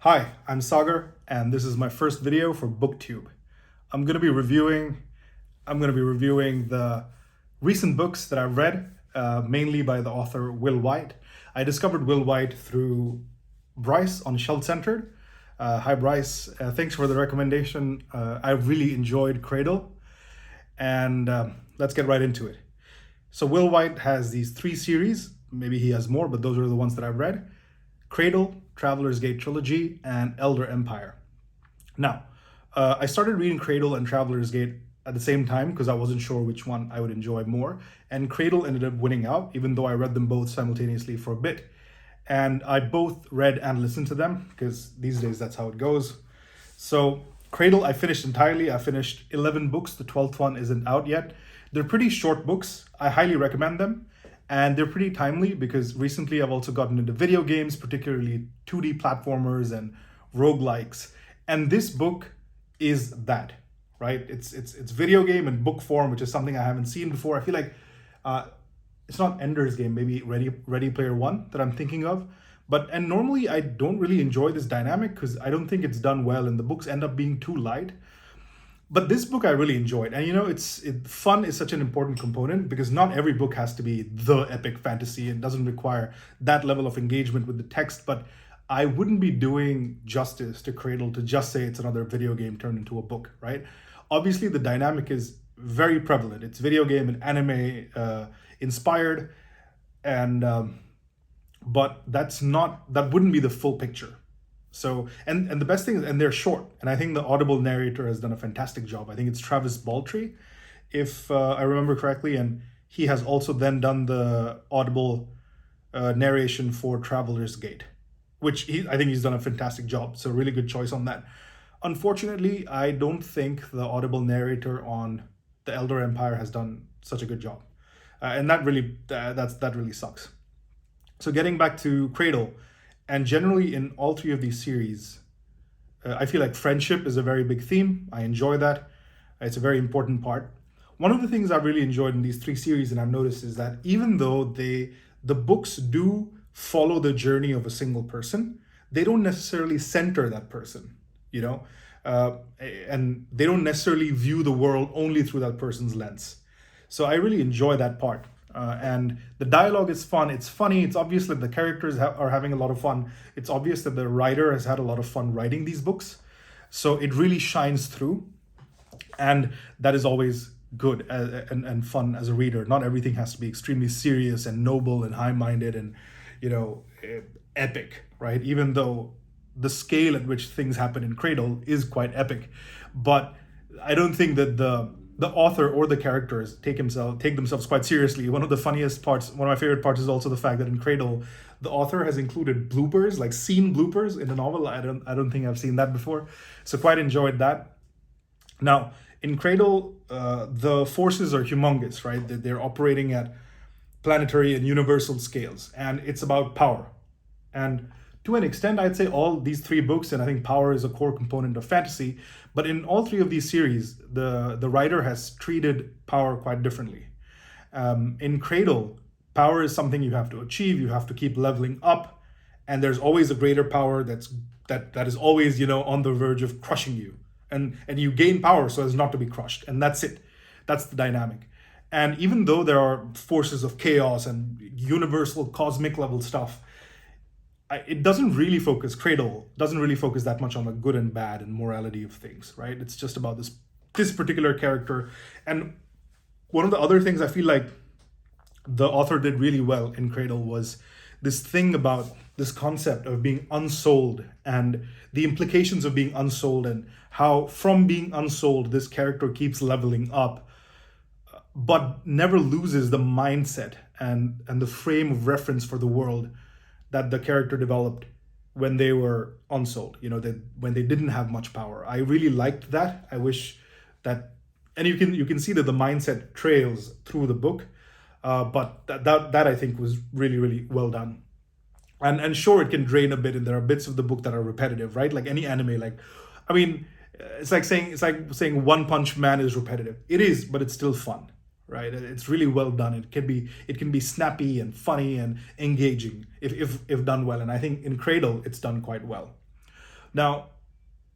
Hi, I'm Sagar, and this is my first video for BookTube. I'm going to be reviewing the recent books that I've read, mainly by the author Will White. I discovered Will White through Bryce on Shelf Centered. Hi, Bryce. Thanks for the recommendation. I really enjoyed Cradle, and let's get right into it. So Will White has these three series. Maybe he has more, but those are the ones that I've read. Cradle, Traveler's Gate Trilogy, and Elder Empire. Now, I started reading Cradle and Traveler's Gate at the same time because I wasn't sure which one I would enjoy more. And Cradle ended up winning out, even though I read them both simultaneously for a bit. And I both read and listened to them because these days that's how it goes. So Cradle, I finished entirely. I finished 11 books. The 12th one isn't out yet. They're pretty short books. I highly recommend them. And they're pretty timely because recently I've also gotten into video games, particularly 2D platformers and roguelikes. And this book is that, right? It's video game in book form, which is something I haven't seen before. I feel like it's not Ender's Game, maybe Ready Player One that I'm thinking of. And normally I don't really enjoy this dynamic because I don't think it's done well and the books end up being too light. But this book I really enjoyed. And fun is such an important component because not every book has to be the epic fantasy. It doesn't require that level of engagement with the text, but I wouldn't be doing justice to Cradle to just say it's another video game turned into a book, right? Obviously, the dynamic is very prevalent. It's video game and anime inspired, and but that wouldn't be the full picture. So, and the best thing is, and they're short, and I think the Audible narrator has done a fantastic job. I think it's Travis Baltrey, if I remember correctly, and he has also then done the Audible narration for Traveler's Gate, which I think he's done a fantastic job. So, really good choice on that. Unfortunately, I don't think the Audible narrator on the Elder Empire has done such a good job, and that really sucks. So, getting back to Cradle. And generally, in all three of these series, I feel like friendship is a very big theme. I enjoy that. It's a very important part. One of the things I've really enjoyed in these three series, and I've noticed, is that even though the books do follow the journey of a single person, they don't necessarily center that person, and they don't necessarily view the world only through that person's lens. So I really enjoy that part. And the dialogue is fun. It's funny. It's obvious that the characters are having a lot of fun. It's obvious that the writer has had a lot of fun writing these books. So it really shines through. And that is always good and fun as a reader. Not everything has to be extremely serious and noble and high-minded and, epic, right? Even though the scale at which things happen in Cradle is quite epic. But I don't think that the author or the characters take themselves quite seriously. One of the funniest parts, one of my favorite parts, is also the fact that in Cradle, the author has included bloopers, like scene bloopers in the novel. I don't think I've seen that before, so quite enjoyed that. Now, in Cradle, the forces are humongous, right? They're operating at planetary and universal scales, and it's about power. And to an extent, I'd say all these three books, and I think power is a core component of fantasy, but in all three of these series, the writer has treated power quite differently. In Cradle, power is something you have to achieve, you have to keep leveling up, and there's always a greater power that is always, on the verge of crushing you. And you gain power so as not to be crushed, and that's it. That's the dynamic. And even though there are forces of chaos and universal cosmic level stuff, it doesn't really focus, Cradle doesn't really focus that much on the good and bad and morality of things, right? It's just about this particular character. And one of the other things I feel like the author did really well in Cradle was this thing about this concept of being unsouled and the implications of being unsouled, and how from being unsouled, this character keeps leveling up, but never loses the mindset and the frame of reference for the world that the character developed when they were unsold, when they didn't have much power. I really liked that. I wish that, and you can see that the mindset trails through the book, but that I think was really, really well done. And sure, it can drain a bit, and there are bits of the book that are repetitive, right? Like any anime, it's like saying One Punch Man is repetitive. It is, but it's still fun, right? It's really well done. It can be snappy and funny and engaging if done well. And I think in Cradle, it's done quite well. Now,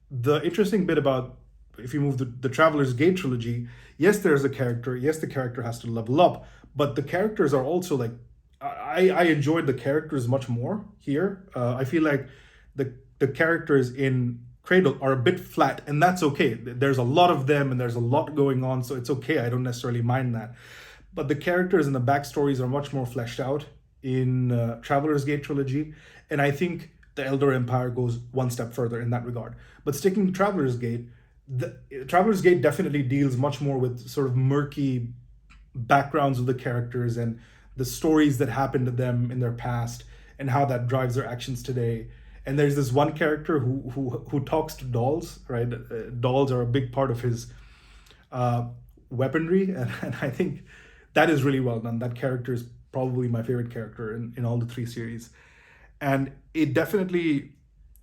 the interesting bit about, if you move the Traveler's Gate trilogy, yes, there's a character. Yes, the character has to level up, but the characters are also like, I enjoyed the characters much more here. I feel like the characters in Cradle are a bit flat, and that's okay. There's a lot of them, and there's a lot going on, so it's okay. I don't necessarily mind that. But the characters and the backstories are much more fleshed out in Traveler's Gate trilogy, and I think the Elder Empire goes one step further in that regard. But sticking to Traveler's Gate, the Traveler's Gate definitely deals much more with sort of murky backgrounds of the characters and the stories that happened to them in their past and how that drives their actions today. And there's this one character who talks to dolls, right? Dolls are a big part of his weaponry, and I think that is really well done. That character is probably my favorite character in all the three series, and it definitely,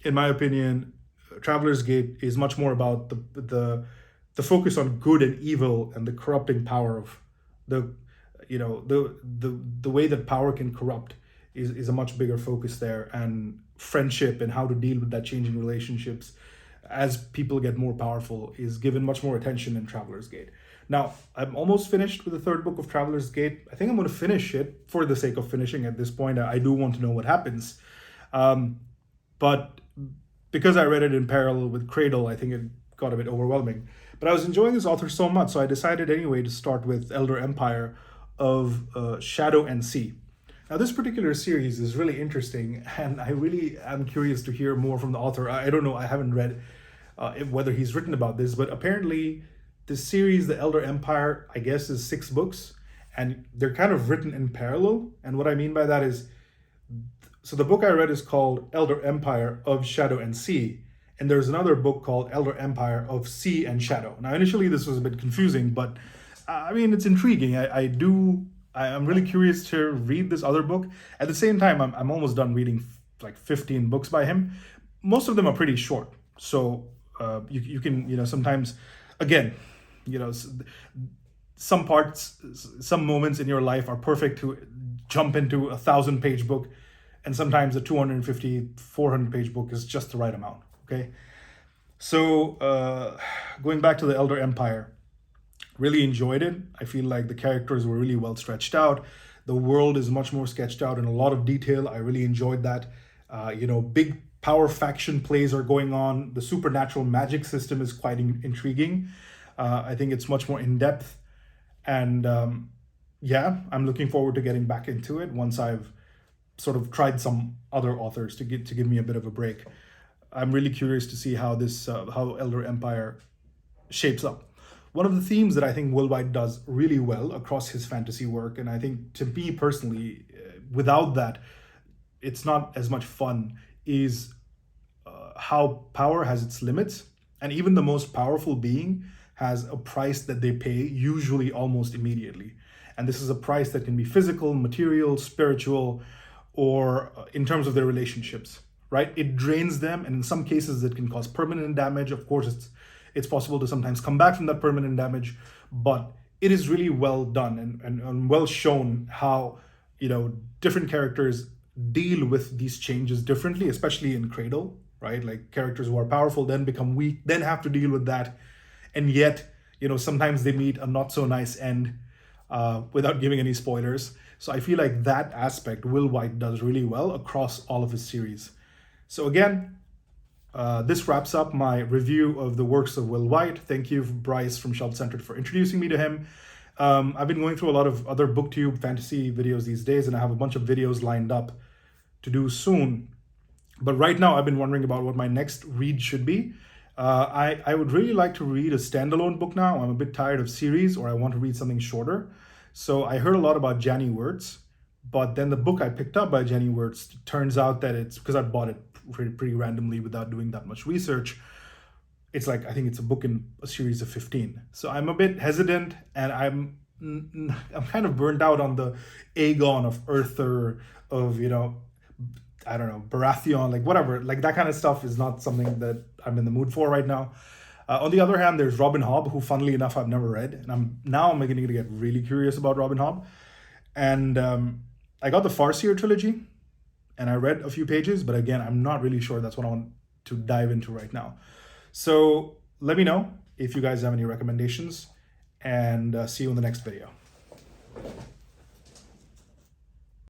in my opinion, Traveler's Gate is much more about the focus on good and evil and the corrupting power of the the way that power can corrupt is a much bigger focus there, and friendship and how to deal with that changing relationships as people get more powerful is given much more attention in Traveler's Gate. Now, I'm almost finished with the third book of Traveler's Gate. I think I'm going to finish it for the sake of finishing at this point. I do want to know what happens. But because I read it in parallel with Cradle, I think it got a bit overwhelming. But I was enjoying this author so much, so I decided anyway to start with Elder Empire of Shadow and Sea. Now, this particular series is really interesting, and I really am curious to hear more from the author. I don't know, I haven't read whether he's written about this, but apparently this series, The Elder Empire, I guess is 6 books, and they're kind of written in parallel. And what I mean by that is, so the book I read is called Elder Empire of Shadow and Sea, and there's another book called Elder Empire of Sea and Shadow. Now, initially this was a bit confusing, but I mean, it's intriguing. I'm really curious to read this other book. At the same time, I'm almost done reading like 15 books by him. Most of them are pretty short, so you can sometimes, again, some parts, some moments in your life are perfect to jump into a 1,000-page book, and sometimes a 250, 400-page book is just the right amount. Okay, so going back to the Elder Empire. Really enjoyed it. I feel like the characters were really well stretched out. The world is much more sketched out in a lot of detail. I really enjoyed that. Big power faction plays are going on. The supernatural magic system is quite intriguing. I think it's much more in depth. And I'm looking forward to getting back into it once I've sort of tried some other authors to give me a bit of a break. I'm really curious to see how how Elder Empire shapes up. One of the themes that I think Will White does really well across his fantasy work, and I think to me personally, without that, it's not as much fun, is how power has its limits, and even the most powerful being has a price that they pay, usually almost immediately. And this is a price that can be physical, material, spiritual, or in terms of their relationships, right? It drains them, and in some cases it can cause permanent damage. Of course, it's possible to sometimes come back from that permanent damage, but it is really well done and well shown how different characters deal with these changes differently, especially in Cradle, right? Like characters who are powerful then become weak, then have to deal with that, and yet sometimes they meet a not so nice end without giving any spoilers. So I feel like that aspect Will White does really well across all of his series. So again, this wraps up my review of the works of Will White. Thank you, Bryce from Shelf Centered, for introducing me to him. I've been going through a lot of other BookTube fantasy videos these days, and I have a bunch of videos lined up to do soon. But right now, I've been wondering about what my next read should be. I would really like to read a standalone book now. I'm a bit tired of series, or I want to read something shorter. So I heard a lot about Janny Wirtz, but then the book I picked up by Janny Wirtz, turns out that it's, because I bought it pretty randomly without doing that much research, it's like, I think it's a book in a series of 15. So I'm a bit hesitant, and I'm kind of burnt out on the Aegon of Arthur, of, I don't know, Baratheon, like whatever, like that kind of stuff is not something that I'm in the mood for right now. On the other hand, there's Robin Hobb, who funnily enough I've never read, and I'm beginning to get really curious about Robin Hobb. And I got the Farseer trilogy, and I read a few pages, but again, I'm not really sure that's what I want to dive into right now. So let me know if you guys have any recommendations, and see you in the next video.